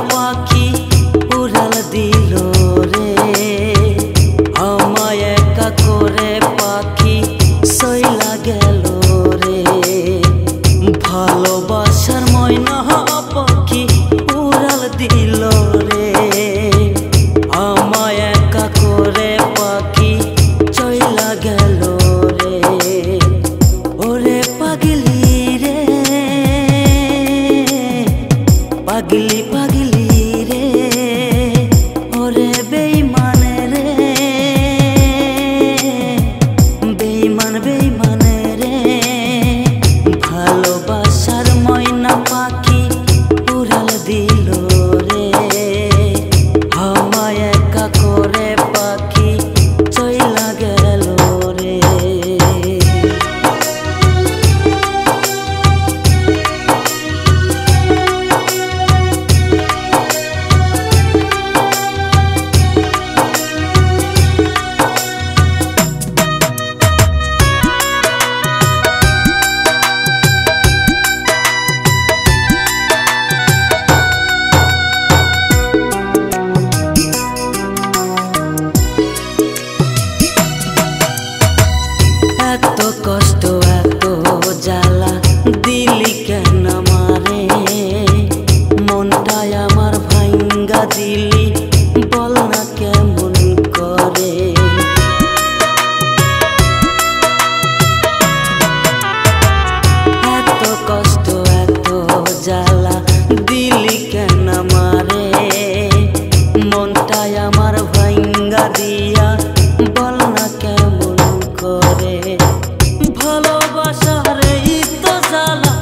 পাখি উড়াল দিল রে, আমায় একা করে পাখি সইলা গেল রে। ভালোবাসার ময়না পাখি উড়াল দিল রে, আমায় একা করে পাখি চইলা গেল রে। ওরে পাগলি রে, পাগলি পাগলি রে, ওরে বেঈমান রে, বেঈমান বেঈমান রে। ভালোবাসার ময়না পাখি উড়াল দিল রে, আমায় একা করে পাখি চইলা গেল রে। এত কষ্ট এত জ্বালা দিলি কেন মারে, মনটাই আমার ভাঙ্গা দিলি বল না কেমন করে। এত কষ্ট এত জ্বালা দিলি কেন মারে, মনটাই আমার ভাঙ্গা দিয়া বল না কেমন করে। ভালোবাসার এই তো জ্বালা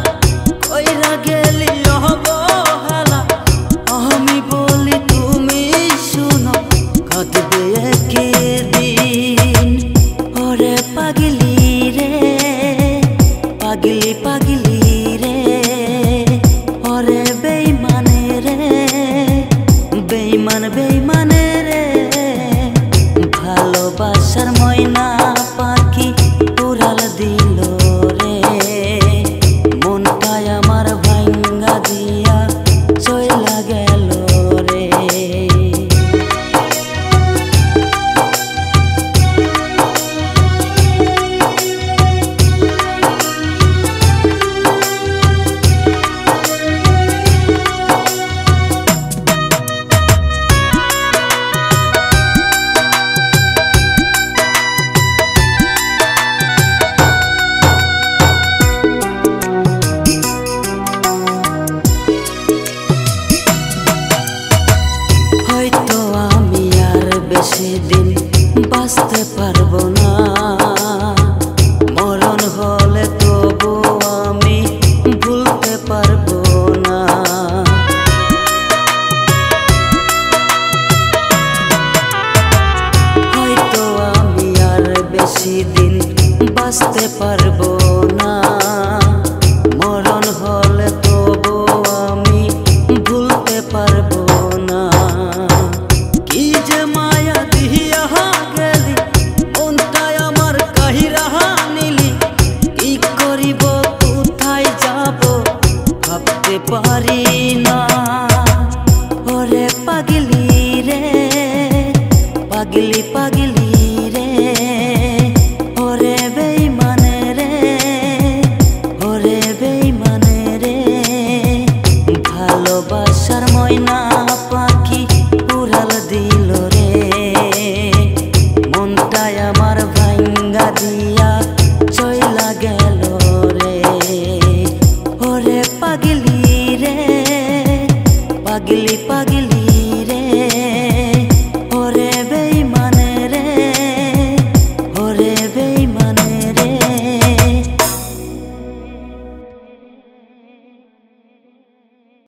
কইরা গেলি অবহেলা, আমি বলি তুমি শুনো কাঁদবে একদিন। ওরে পাগলি রে, পাগলি পাগলি রে, ওরে বেঈমান রে, বেঈমান বেঈমান রে। ভালোবাসার ময়না পাখি উড়াল দিল রে, মনটাই আমার ভাঙ্গা দিয়া চইলা গেল রে। হয়তো আমি আর বেশি দিন বাঁচতে পারবো না, মরণ হলে তবু আমি ভুলতে পারবো না। হয়তো আমি আর বেশি দিন বাঁচতে পারবো না, মরণ হলে তবু আমি ভুলতে পারবো না। কি যে মায়া দিয়া গেলি, মনটাই আমার কাহিরা নিলি, কি করিব কোথায় যাব ভাবতে পারি না। ওরে পাগলি রে, পাগলি পাগলি রে, ওরে বেঈমান রে, ওরে বেঈমান রে। ভালোবাসার ময়না পাখি উড়াল দিল রে, মনটাই আমার ভাঙ্গা দিয়া চইলা গেল রে। ওরে পাগলি রে, পাগলি পাগলি